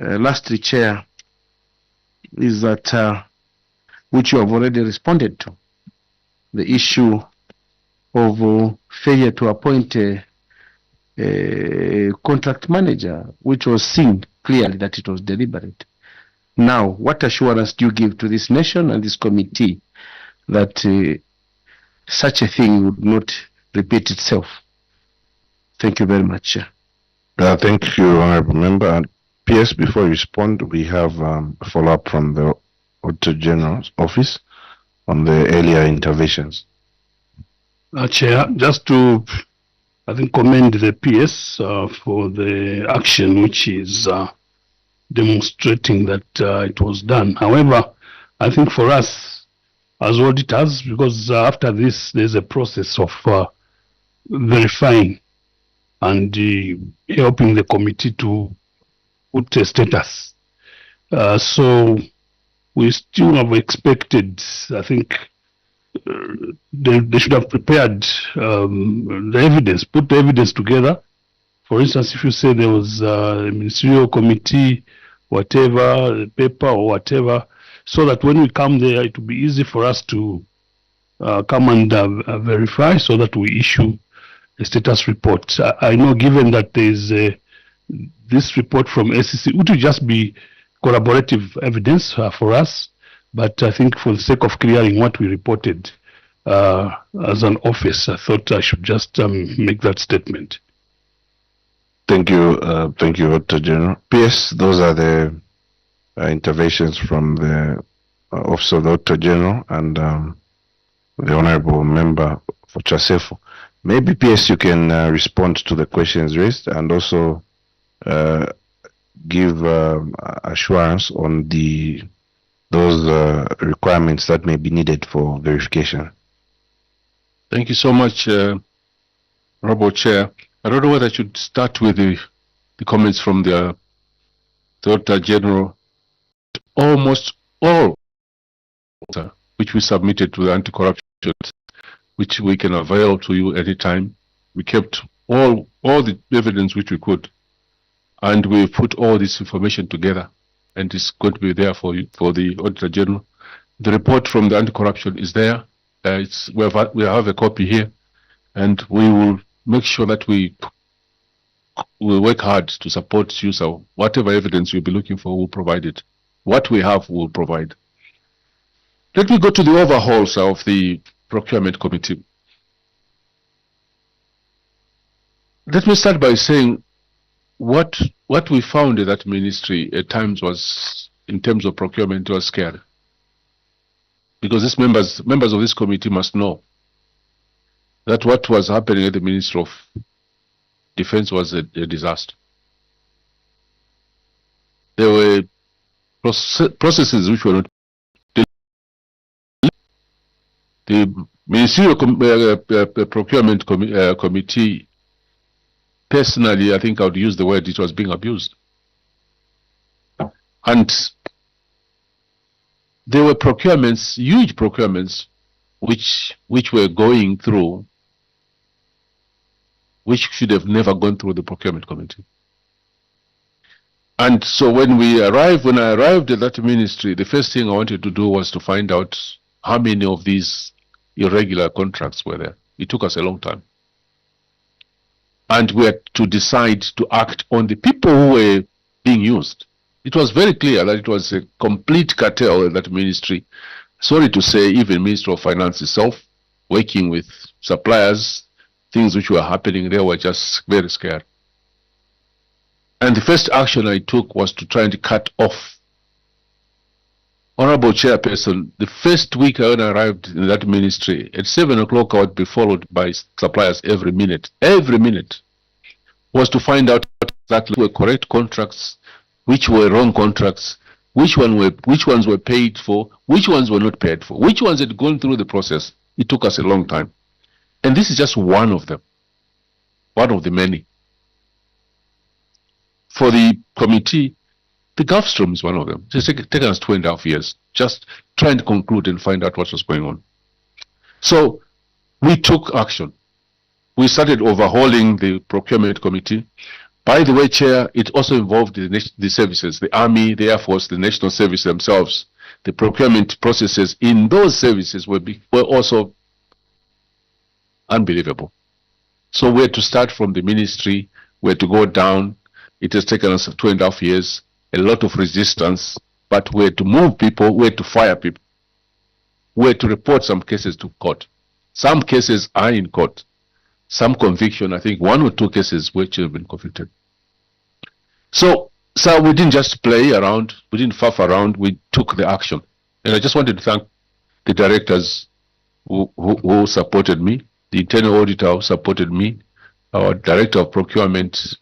lastly, Chair, is that which you have already responded to, the issue of failure to appoint a contract manager, which was seen clearly that it was deliberate. Now, what assurance do you give to this nation and this committee that such a thing would not repeat itself? Thank you very much. Thank you, Honorable Member. And PS, before you respond, we have a follow-up from the Auditor General's office on the earlier interventions. Chair, just to, I think, commend the PS for the action which is demonstrating that it was done. However, I think for us as auditors, because after this, there's a process of verifying and helping the committee to put a status. So we still have expected, I think, they should have prepared the evidence, put the evidence together. For instance, if you say there was a ministerial committee, whatever, paper or whatever, so that when we come there, it will be easy for us to come and verify so that we issue a status report. I know given that there is this report from SEC, which will just be corroborative evidence for us, but I think for the sake of clearing what we reported as an office, I thought I should just make that statement. Thank you, Auditor General. PS, those are the interventions from the Office of the Auditor General and the Honorable Member for Chasefo. Maybe PS, you can respond to the questions raised and also give assurance on those requirements that may be needed for verification. Thank you so much, Honorable Chair. I don't know whether I should start with the comments from the Auditor General. Almost all which we submitted to the anti-corruption, which we can avail to you anytime. We kept all the evidence which we could, and we put all this information together, and it's going to be there for you, for the Auditor General. The report from the anti-corruption is there. We have a copy here, and we will make sure that we will work hard to support you. So whatever evidence you'll be looking for, we'll provide it. What we have, we'll provide. Let me go to the overhauls of the Procurement Committee. Let me start by saying what we found in that ministry at times was, in terms of procurement, was scary. Because these members of this committee must know that what was happening at the Ministry of Defense was a disaster. There were processes which were not. The Ministerial Procurement Committee, personally, I think I would use the word, it was being abused. And there were procurements, huge procurements, which were going through, which should have never gone through the Procurement Committee. And so when I arrived at that ministry, the first thing I wanted to do was to find out how many of these irregular contracts were there. It took us a long time. And we had to decide to act on the people who were being used. It was very clear that it was a complete cartel in that ministry. Sorry to say, even Ministry of Finance itself, working with suppliers, things which were happening there were just very scared. And the first action I took was to try and cut off. Honorable Chairperson, the first week when I arrived in that ministry, at 7 o'clock I would be followed by suppliers every minute. Every minute was to find out exactly were correct contracts, which were wrong contracts, which ones were paid for, which ones were not paid for, which ones had gone through the process. It took us a long time. And this is just one of them, one of the many. For the committee, the Gulf Stream is one of them. It's taken us 2.5 years, just trying to conclude and find out what was going on. So we took action. We started overhauling the Procurement Committee By the way, Chair, it also involved the services, the Army, the Air Force, the National Service themselves. The procurement processes in those services were also unbelievable. So we had to start from the ministry, we had to go down. It has taken us 2.5 years, a lot of resistance, but we had to move people, we had to fire people. We had to report some cases to court. Some cases are in court. Some conviction, I think 1 or 2 cases which have been convicted. So we didn't just play around, we didn't faff around, we took the action. And I just wanted to thank the directors who supported me, the internal auditor who supported me, our director of procurement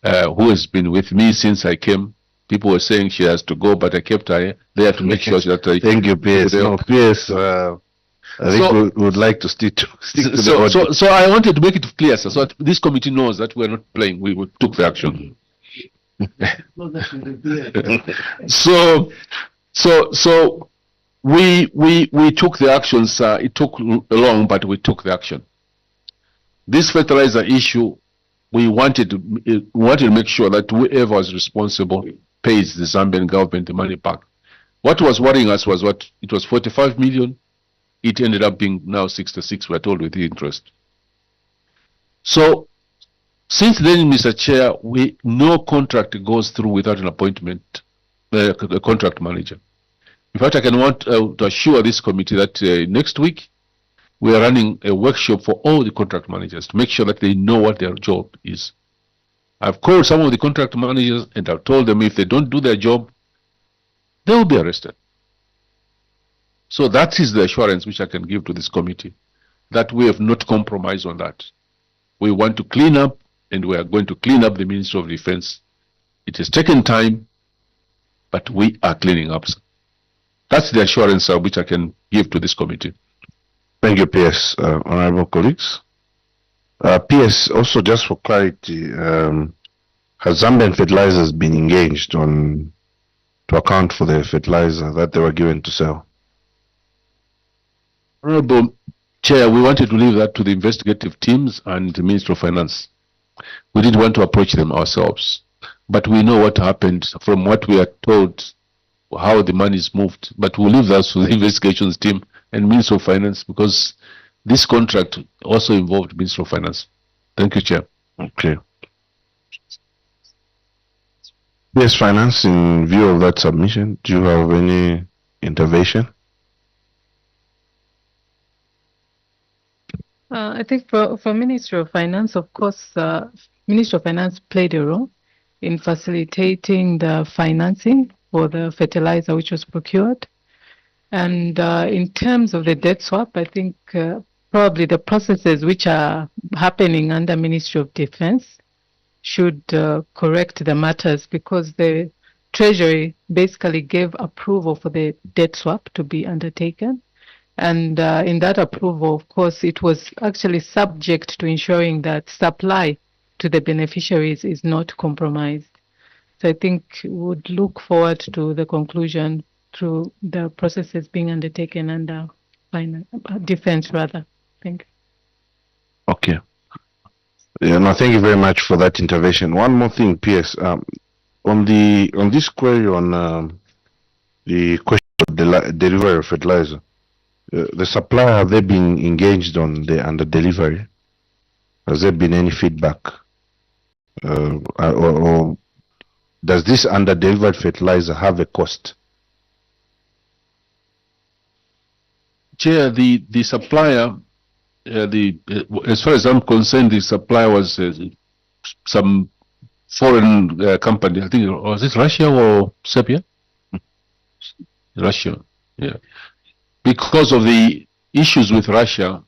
who has been with me since I came. People were saying she has to go, but I kept her there to make sure that I... Thank you, PS. No, PS, I think we would like to stick to the audit. So I wanted to make it clear, sir, so that this committee knows that we're not playing, we took the action. So we took the action, sir. It took long, but we took the action. This fertilizer issue, we wanted to make sure that whoever was responsible pays the Zambian government the money back. What was worrying us was it was 45 million. It ended up being now 66, we're told, with the interest. So since then, Mr. Chair, no contract goes through without an appointment, the contract manager. In fact, I want to assure this committee that next week we are running a workshop for all the contract managers to make sure that they know what their job is. I've called some of the contract managers and I've told them if they don't do their job, they will be arrested. So that is the assurance which I can give to this committee, that we have not compromised on that. We want to clean up, and we are going to clean up the Ministry of Defense. It has taken time, but we are cleaning up. That's the assurance which I can give to this committee. Thank you, PS. Honorable colleagues. PS, also just for clarity, has Zambian Fertilizers been engaged to account for the fertilizer that they were given to sell? Honorable Chair, we wanted to leave that to the investigative teams and the Ministry of Finance. We didn't want to approach them ourselves, but we know what happened from what we are told, how the money is moved. But we'll leave that to the investigations team and Ministry of Finance, because this contract also involved Ministry of Finance. Thank you, Chair. Okay. Yes, Finance, in view of that submission, do you have any intervention? I think for Ministry of Finance, of course, Ministry of Finance played a role in facilitating the financing for the fertilizer which was procured. And in terms of the debt swap, I think probably the processes which are happening under Ministry of Defense should correct the matters, because the Treasury basically gave approval for the debt swap to be undertaken. And in that approval, of course, it was actually subject to ensuring that supply to the beneficiaries is not compromised. So I think we would look forward to the conclusion through the processes being undertaken under defense, rather. Thank you. Okay. Yeah, no, thank you very much for that intervention. One more thing, PS. On this query on the question of the delivery of fertilizer, the supplier, have they been engaged on the under delivery? Has there been any feedback, or does this under delivered fertilizer have a cost? Chair, the supplier, as far as I'm concerned, the supplier was some foreign company. I think, was it Russia or Serbia? Russia, yeah. Because of the issues with Russia,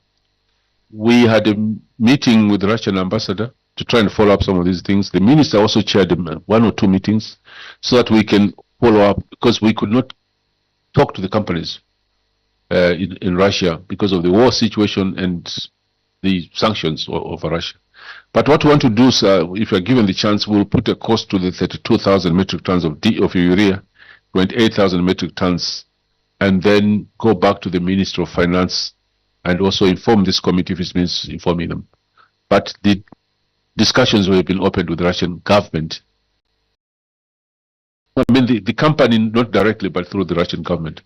we had a meeting with the Russian ambassador to try and follow up some of these things. The minister also chaired 1 or 2 meetings so that we can follow up, because we could not talk to the companies in Russia because of the war situation and the sanctions over Russia. But what we want to do, sir, if we're given the chance, we'll put a cost to the 32,000 metric tons of urea, 28,000 metric tons, and then go back to the Ministry of Finance and also inform this committee if it means informing them. But the discussions have been opened with the Russian government. I mean, the company, not directly, but through the Russian government.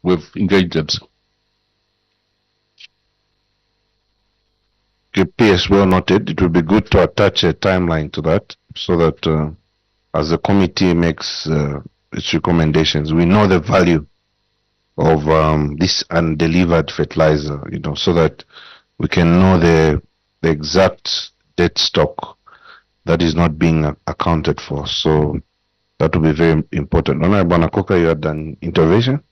We've engaged them. Okay, PS, well noted. It would be good to attach a timeline to that so that as the committee makes its recommendations, we know the value of this undelivered fertilizer, you know, so that we can know the exact debt stock that is not being accounted for. So that will be very important. Honorable Banakoka, you had an intervention?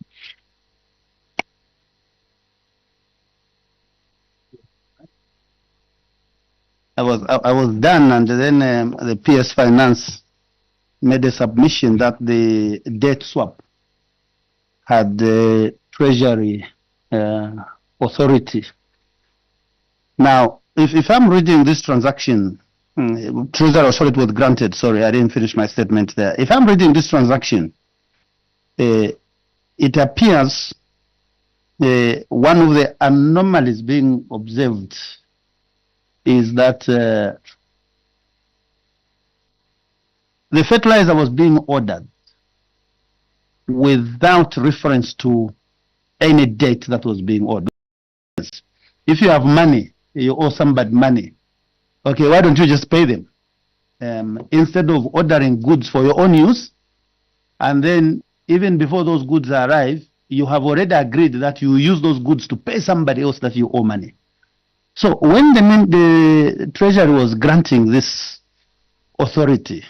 I was done, and then the PS Finance made a submission that the debt swap had the Treasury Authority. Now, if I'm reading this transaction, Treasury Authority was granted. Sorry, I didn't finish my statement there. If I'm reading this transaction, it appears one of the anomalies being observed is that the fertilizer was being ordered without reference to any date that was being ordered. If you have money, you owe somebody money, okay, why don't you just pay them? Instead of ordering goods for your own use, and then even before those goods arrive, you have already agreed that you use those goods to pay somebody else that you owe money. So when the Treasury was granting this authority,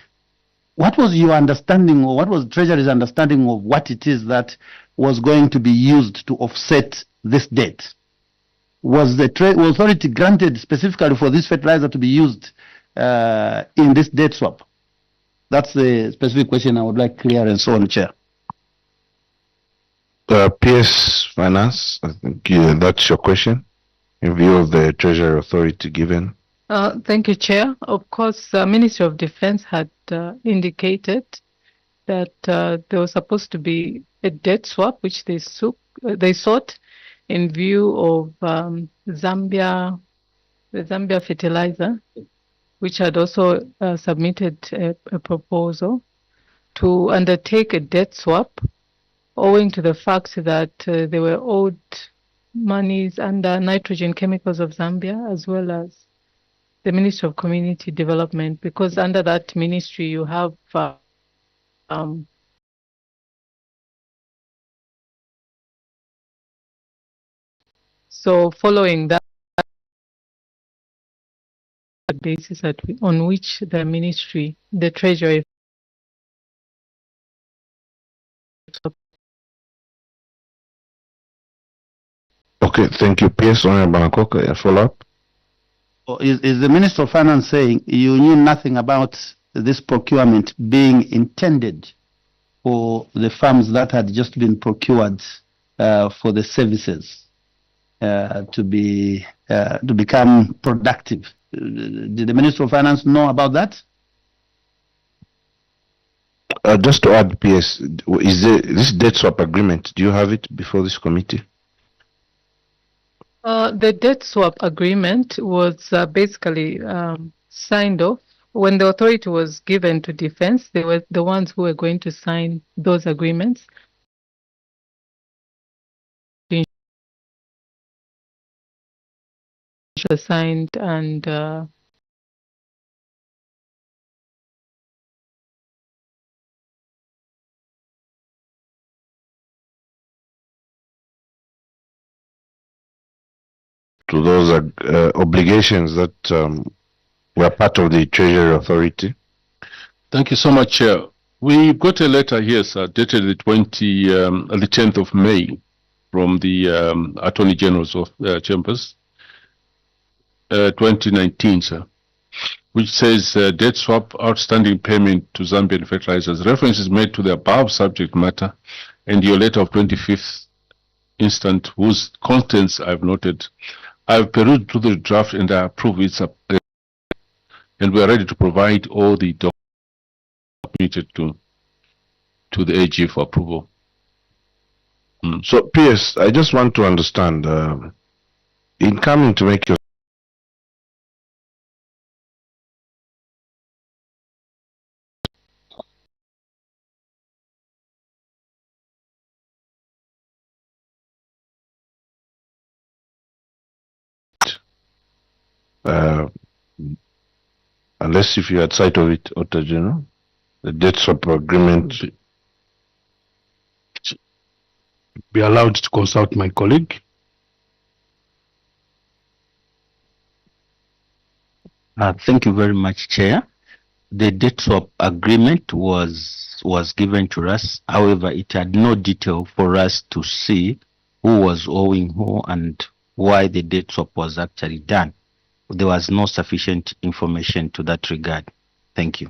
what was your understanding, or what was Treasury's understanding of what it is that was going to be used to offset this debt? Was the authority granted specifically for this fertilizer to be used in this debt swap? That's the specific question I would like clearance on, Chair. PS Finance, I think that's your question in view of the Treasury Authority given. Thank you, Chair. Of course, the Ministry of Defense had indicated that there was supposed to be a debt swap, which they sought in view of Zambia, the Zambia fertilizer, which had also submitted a proposal to undertake a debt swap, owing to the fact that they were owed monies under Nitrogen Chemicals of Zambia, as well as the Ministry of Community Development, because under that ministry you have so following that basis on which the ministry, the Treasury. Okay, thank you. PS Honorable Banakoka, a follow-up. Is the Minister of Finance saying you knew nothing about this procurement being intended for the farms that had just been procured for the services to become productive? Did the Minister of Finance know about that? Just to add, PS, is this debt swap agreement, do you have it before this committee? The debt swap agreement was basically signed off when the authority was given to defense. They were the ones who were going to sign those agreements. Signed and to those obligations that were part of the Treasury Authority. Thank you so much, Chair. We got a letter here, sir, dated the 10th of May from the Attorney General's of Chambers, 2019, sir, which says debt swap outstanding payment to Zambian fertilizers. Reference is made to the above subject matter and your letter of 25th instant, whose contents I've noted. I've perused through the draft and I approve it, and we are ready to provide all the documents to the AG for approval. So, PS, I just want to understand, in coming to make your Uh, unless if you had sight of it, Auditor General, the debt swap agreement. Be allowed to consult my colleague. Thank you very much, Chair. The debt swap agreement was given to us. However, it had no detail for us to see who was owing who and why the debt swap was actually done. There was no sufficient information to that regard. Thank you.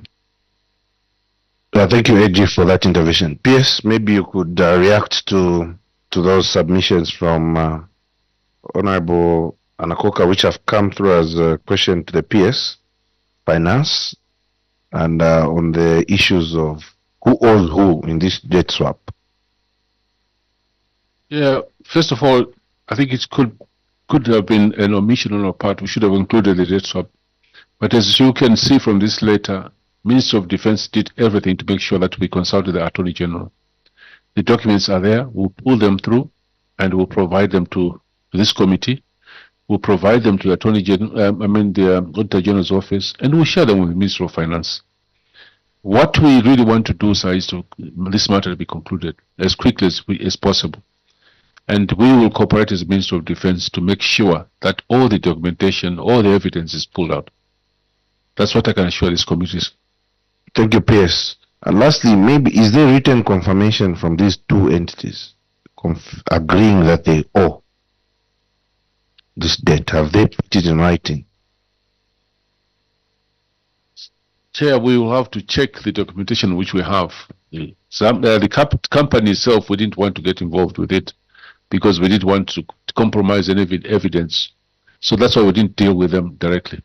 Thank you, AG, for that intervention. PS, maybe you could react to those submissions from Honorable Anakoka, which have come through as a question to the PS Finance, and on the issues of who owes who in this debt swap. Yeah, first of all, I think it could have been an omission on our part. We should have included the debt swap. But as you can see from this letter, Ministry of Defense did everything to make sure that we consulted the Attorney General. The documents are there. We'll pull them through and we'll provide them to this committee. We'll provide them to the Attorney General, the Auditor General's office, and we'll share them with the Ministry of Finance. What we really want to do, sir, is to this matter to be concluded as quickly as possible. And we will cooperate as Ministry of Defense to make sure that all the documentation, all the evidence is pulled out. That's what I can assure these committees. Thank you, PS. And lastly, maybe is there written confirmation from these two entities agreeing that they owe this debt? Have they put it in writing? Chair, we will have to check the documentation which we have. The company itself, we didn't want to get involved with it because we didn't want to compromise any evidence. So that's why we didn't deal with them directly.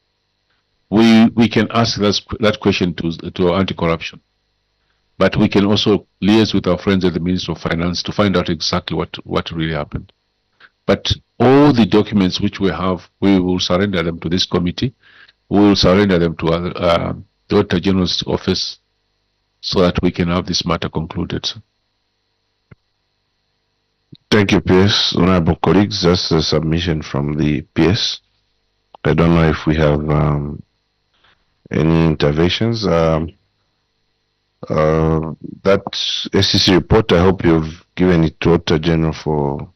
We can ask that question to anti-corruption. But we can also liaise with our friends at the Ministry of Finance to find out exactly what really happened. But all the documents which we have, we will surrender them to this committee. We will surrender them to the Auditor General's office so that we can have this matter concluded. Thank you, PS. Honorable colleagues, that's a submission from the PS. I don't know if we have any interventions. That SEC report, I hope you've given it to Auditor General for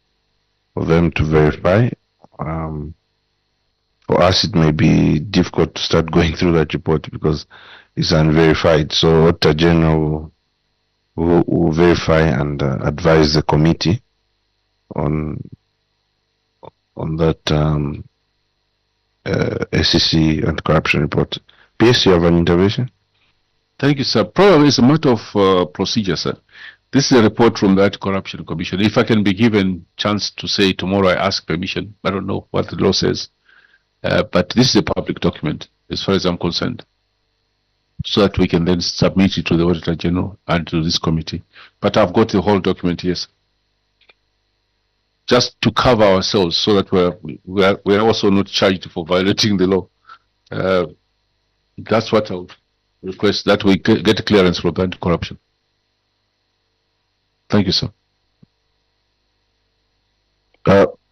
them to verify. For us, it may be difficult to start going through that report because it's unverified. So Auditor General will verify and advise the committee on that SEC and corruption report. PS, you have an intervention? Thank you, sir. Probably it's a matter of procedure, sir. This is a report from the Anti-Corruption Commission. If I can be given chance to say tomorrow I ask permission, I don't know what the law says, but this is a public document as far as I'm concerned, so that we can then submit it to the Auditor General and to this committee. But I've got the whole document, yes. Just to cover ourselves so that we're also not charged for violating the law. That's what I would request, that we get clearance from anti-corruption. Thank you, sir.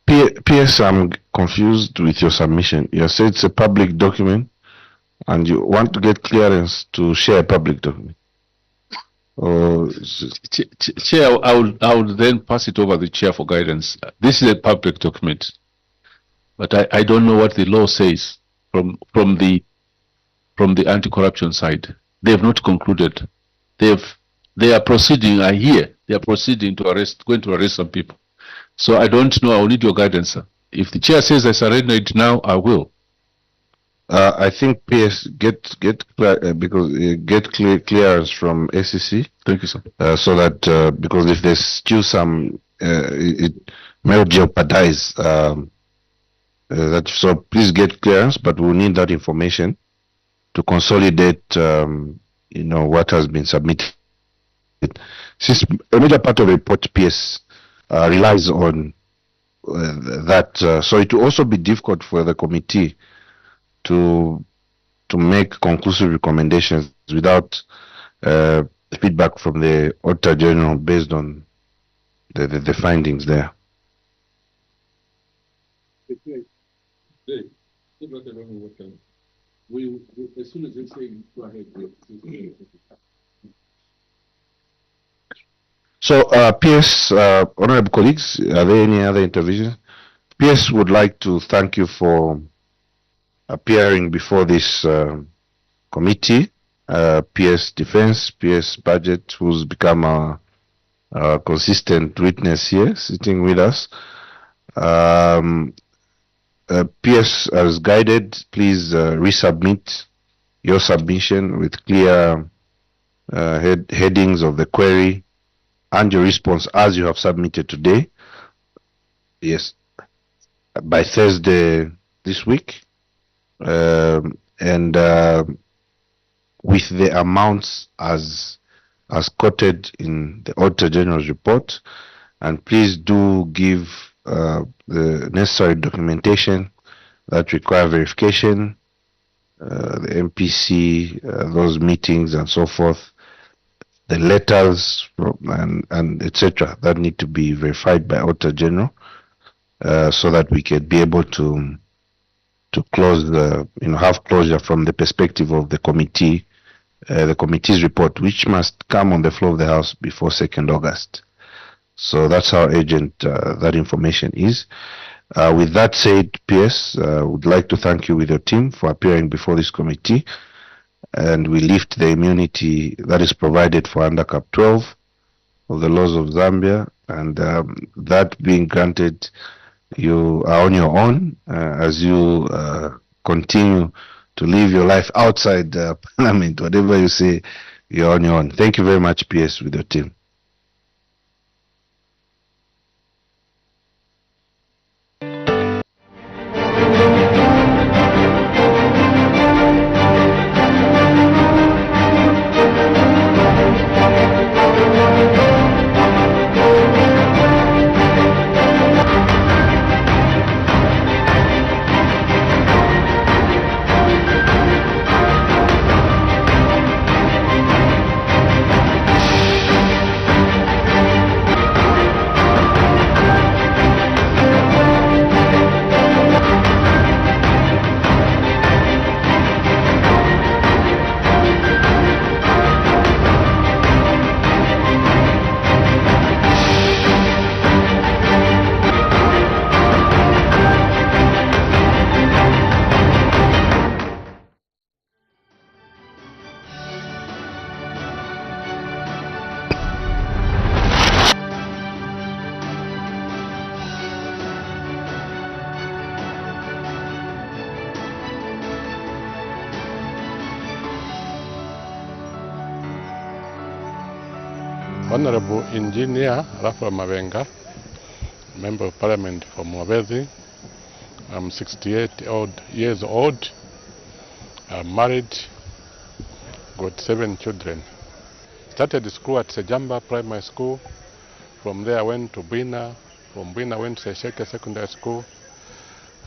PS, I'm confused with your submission. You said it's a public document and you want to get clearance to share a public document. Chair, I would then pass it over the chair for guidance. This is a public document, but I don't know what the law says from the anti-corruption side. They have not concluded. They are proceeding. I hear they are proceeding to going to arrest some people. So I don't know. I will need your guidance, sir. If the chair says I surrender it now, I will. I think PS get clearance from SEC. Thank you, sir. So that because if there's still some, it may jeopardize that. So please get clearance, but we'll need that information to consolidate, what has been submitted. Since a major part of the report PS relies on that, so it will also be difficult for the committee to make conclusive recommendations without feedback from the Auditor General based on the findings there. As soon as they say go ahead, So, PS, honorable colleagues, are there any other interventions? PS would like to thank you for appearing before this committee, PS Defense, PS Budget, who's become a consistent witness here, sitting with us. PS, as guided, please resubmit your submission with clear headings of the query and your response as you have submitted today. Yes, by Thursday this week. And with the amounts as quoted in the Auditor General's report. And please do give the necessary documentation that require verification, the MPC, those meetings and so forth, the letters and etc. that need to be verified by Auditor General, so that we can be able to close the, have closure from the perspective of the committee, the committee's report, which must come on the floor of the House before 2nd August. So that's how urgent that information is. With that said, PS, would like to thank you with your team for appearing before this committee, and we lift the immunity that is provided for under Cap 12 of the laws of Zambia, and that being granted, you are on your own as you continue to live your life outside Parliament. Whatever you say, you're on your own. Thank you very much, PS, with your team. Honorable Engineer Rafa Mavenga, Member of Parliament for Mwabezi. I'm 68 years old. I'm married, got 7 children. Started school at Sejamba Primary School. From there I went to Bwina. From Bwina I went to Sesheke Secondary School.